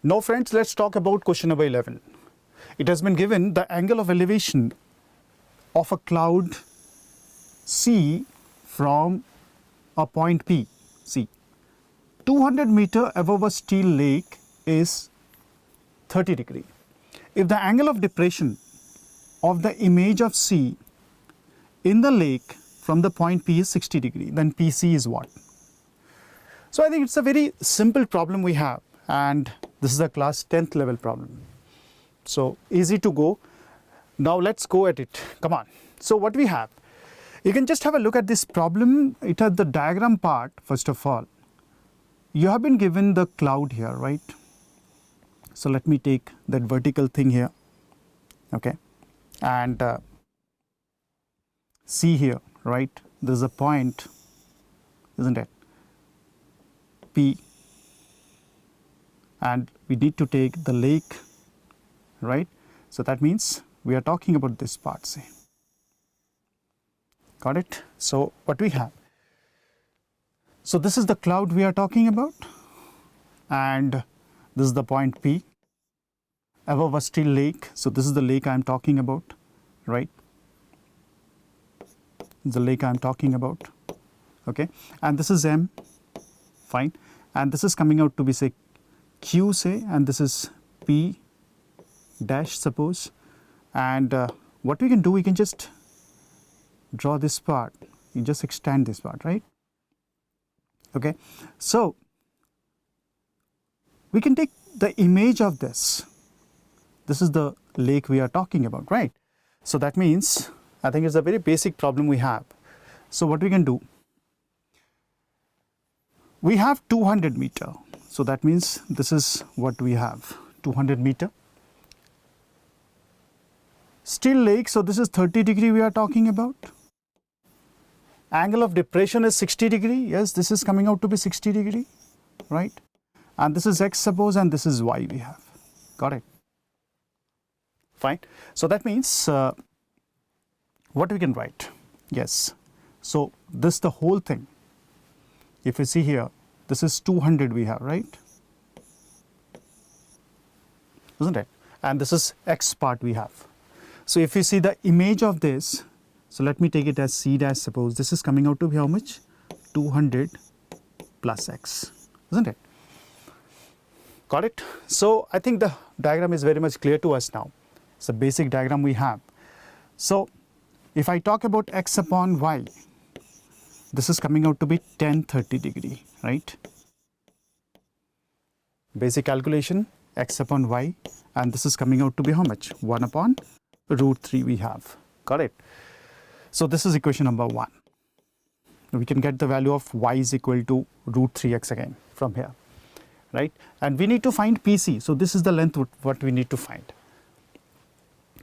Now friends, let's talk about question number 11. It has been given the angle of elevation of a cloud C from a point P, C. 200 meter above a steel lake is 30 degree. If the angle of depression of the image of C in the lake from the point P is 60 degree, then PC is what? So I think it's a very simple problem we have, and this is a class 10th level problem. So easy to go. Now let's go at it. Come on. So what we have, you can just have a look at this problem. It has the diagram part. First of all, you have been given the cloud here, right? So let me take that vertical thing here, okay, and see here, right? There's a point, isn't it? P, and we need to take the lake, right? So that means we are talking about this part, say. Got it? So what we have, so this is the cloud we are talking about, and this is the point P above a steel lake. So this is the lake I am talking about, right? The lake I am talking about, okay, and this is M, fine, and this is coming out to be say Q, say, and this is P dash, suppose, and what we can do, we can just draw this part, you just extend this part, right? Okay, so we can take the image of this. This is the lake we are talking about, right? So that means, I think it's a very basic problem we have. So what we can do, we have 200 meter. So that means this is what we have, 200 meter. Steel lake, so this is 30 degree we are talking about. Angle of depression is 60 degree. Yes, this is coming out to be 60 degree, right? And this is X, suppose, and this is Y we have. Got it? Fine. So that means what we can write? Yes. So this the whole thing. If you see here, this is 200 we have, right? Isn't it? And this is X part we have. So if you see the image of this, so let me take it as C dash, suppose this is coming out to be how much? 200 plus X, isn't it? Got it? So I think the diagram is very much clear to us now. It's a basic diagram we have. So if I talk about X upon Y, this is coming out to be 1030 degree, right? Basic calculation, X upon Y, and this is coming out to be how much? 1 upon root 3 we have. Got it? So this is equation number 1. We can get the value of Y is equal to root 3x again from here, right? And we need to find PC. So this is the length what we need to find.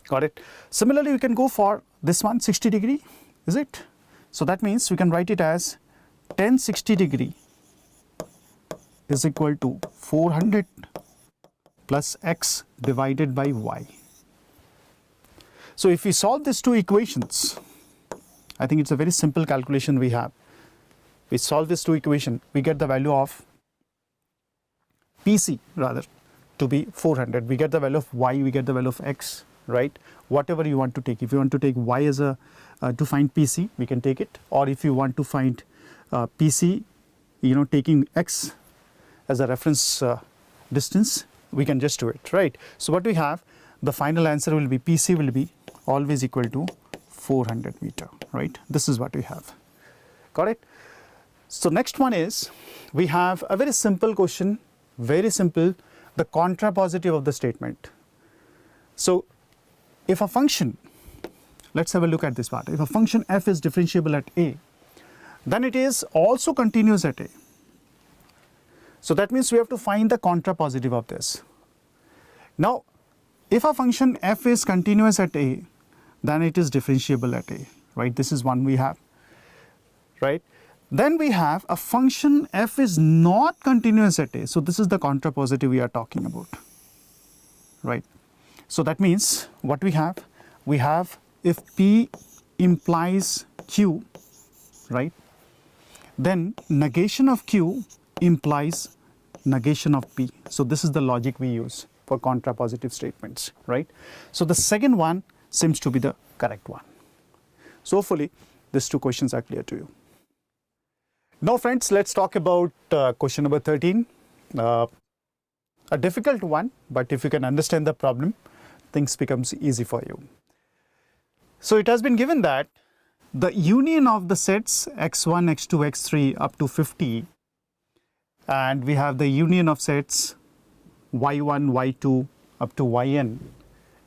Got it? Similarly, we can go for this one, 60 degree, is it? So that means we can write it as 1060 degree is equal to 400 plus X divided by Y. So if we solve these two equations, I think it's a very simple calculation we have. We solve these two equations, we get the value of PC rather to be 400. We get the value of Y, we get the value of X, right? Whatever you want to take. If you want to take Y as a to find PC, we can take it. Or if you want to find PC, you know, taking X as a reference distance, we can just do it, right? So what we have, the final answer will be PC will be always equal to 400 meter, right? This is what we have. Got it? So next one is, we have a very simple question, very simple, the contrapositive of the statement. So if a function, let's have a look at this part. If a function f is differentiable at a, then it is also continuous at a. So that means we have to find the contrapositive of this. Now, if a function f is continuous at a, then it is differentiable at a, right? This is one we have, right? Then we have a function f is not continuous at a. So this is the contrapositive we are talking about, right? So that means what we have if P implies Q, right, then negation of Q implies negation of P. So this is the logic we use for contrapositive statements, right? So the second one seems to be the correct one. So hopefully these two questions are clear to you. Now friends, let's talk about question number 13. A difficult one, but if you can understand the problem, things becomes easy for you. So it has been given that the union of the sets x1, x2, x3 up to 50, and we have the union of sets y1, y2 up to yn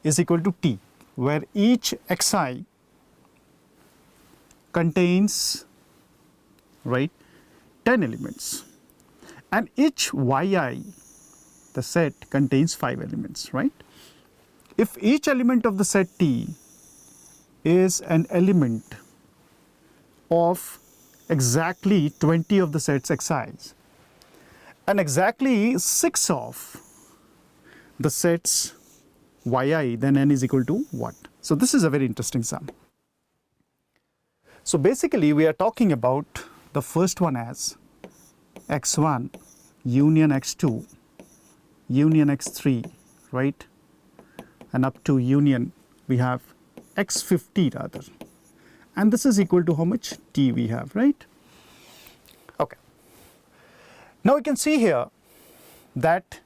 is equal to t, where each xi contains, right, 10 elements, and each yi, the set, contains 5 elements, right? If each element of the set T is an element of exactly 20 of the sets Xi's and exactly 6 of the sets Yi, then n is equal to what? So this is a very interesting sum. So basically we are talking about the first one as x1 union x2 union x3, right, and up to union we have x50 rather, and this is equal to how much t we have, right? Okay. Now we can see here that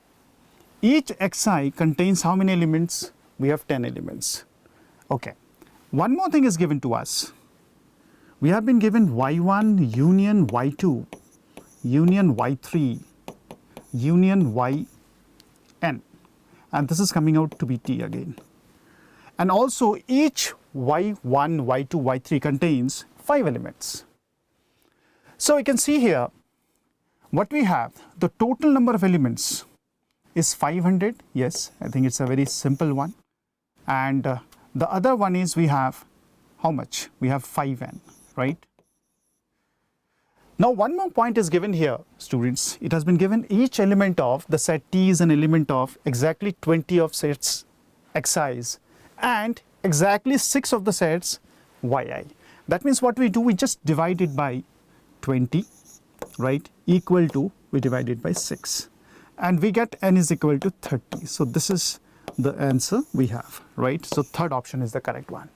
each xi contains how many elements? We have 10 elements. Okay. One more thing is given to us. We have been given y1 union y2 union y3 union yn, and this is coming out to be t again. And also each y1, y2, y3 contains 5 elements. So we can see here what we have, the total number of elements is 500. Yes, I think it's a very simple one. And the other one is we have how much? We have 5n, right? Now one more point is given here, students. It has been given each element of the set T is an element of exactly 20 of sets Xi's and exactly 6 of the sets Yi. That means what we do, we just divide it by 20, right, equal to, we divide it by 6, and we get n is equal to 30. So this is the answer we have, right? So third option is the correct one.